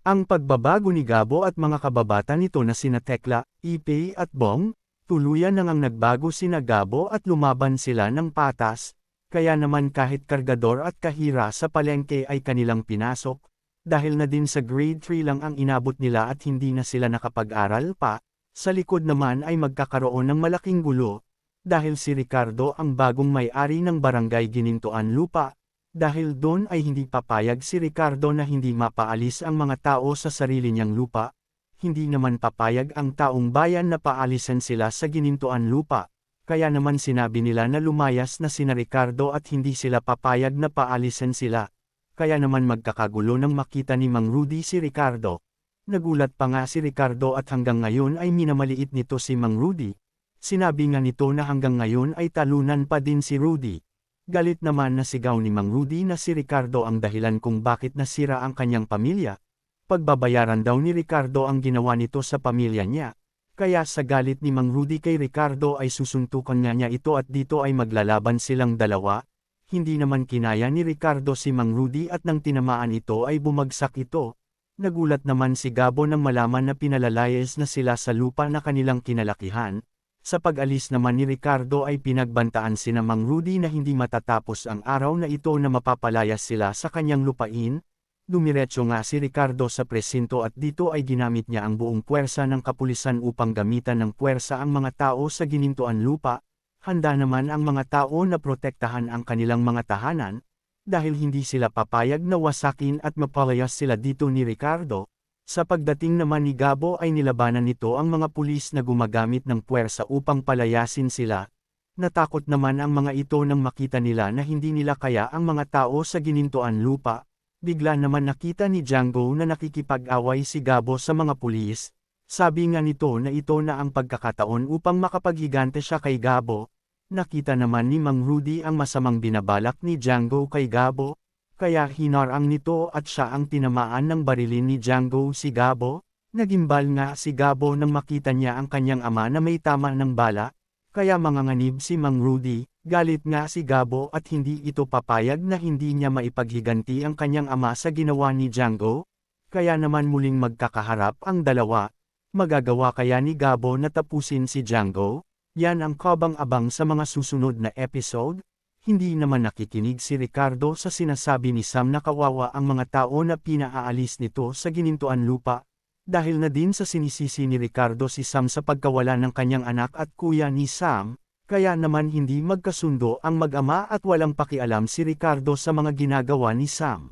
Ang pagbabago ni Gabo at mga kababata nito na sina Tekla, Ipay at Bong, tuluyan nang ang nagbago sina Gabo at lumaban sila ng patas, kaya naman kahit kargador at kahira sa palengke ay kanilang pinasok, dahil na din sa grade 3 lang ang inabot nila at hindi na sila nakapag-aral pa, sa likod naman ay magkakaroon ng malaking gulo, dahil si Ricardo ang bagong may-ari ng barangay Ginintuan Lupa. Dahil doon ay hindi papayag si Ricardo na hindi mapaalis ang mga tao sa sarili niyang lupa, hindi naman papayag ang taong bayan na paalisan sila sa Ginintuan Lupa, kaya naman sinabi nila na lumayas na sina Ricardo at hindi sila papayag na paalisan sila, kaya naman magkakagulo nang makita ni Mang Rudy si Ricardo. Nagulat pa nga si Ricardo at hanggang ngayon ay minamaliit nito si Mang Rudy. Sinabi nga nito na hanggang ngayon ay talunan pa din si Rudy. Galit naman na sigaw ni Mang Rudy na si Ricardo ang dahilan kung bakit nasira ang kanyang pamilya. Pagbabayaran daw ni Ricardo ang ginawa nito sa pamilya niya. Kaya sa galit ni Mang Rudy kay Ricardo ay susuntukan niya ito at dito ay maglalaban silang dalawa. Hindi naman kinaya ni Ricardo si Mang Rudy at nang tinamaan ito ay bumagsak ito. Nagulat naman si Gabo nang malaman na pinalalayas na sila sa lupa na kanilang kinalakihan. Sa pag-alis naman ni Ricardo ay pinagbantaan sina Mang Rudy na hindi matatapos ang araw na ito na mapapalayas sila sa kanyang lupain. Dumiretso nga si Ricardo sa presinto at dito ay ginamit niya ang buong puwersa ng kapulisan upang gamitan ng puwersa ang mga tao sa Ginintuan Lupa. Handa naman ang mga tao na protektahan ang kanilang mga tahanan, dahil hindi sila papayag na wasakin at mapalayas sila dito ni Ricardo. Sa pagdating naman ni Gabo ay nilabanan nito ang mga pulis na gumagamit ng puwersa upang palayasin sila. Natakot naman ang mga ito nang makita nila na hindi nila kaya ang mga tao sa Ginintuan Lupa. Bigla naman nakita ni Django na nakikipag-away si Gabo sa mga pulis. Sabi nga nito na ito na ang pagkakataon upang makapaghigante siya kay Gabo. Nakita naman ni Mang Rudy ang masamang binabalak ni Django kay Gabo. Kaya hinarang nito at siya ang tinamaan ng barilin ni Django si Gabo. Nagimbal nga si Gabo nang makita niya ang kanyang ama na may tama ng bala. Kaya manganganib si Mang Rudy, galit nga si Gabo at hindi ito papayag na hindi niya maipaghiganti ang kanyang ama sa ginawa ni Django. Kaya naman muling magkakaharap ang dalawa. Magagawa kaya ni Gabo na tapusin si Django? Yan ang kabang-abang sa mga susunod na episode. Hindi naman nakikinig si Ricardo sa sinasabi ni Sam na kawawa ang mga tao na pinaaalis nito sa Ginintuan Lupa. Dahil na din sa sinisisi ni Ricardo si Sam sa pagkawala ng kanyang anak at kuya ni Sam, kaya naman hindi magkasundo ang mag-ama at walang pakialam si Ricardo sa mga ginagawa ni Sam.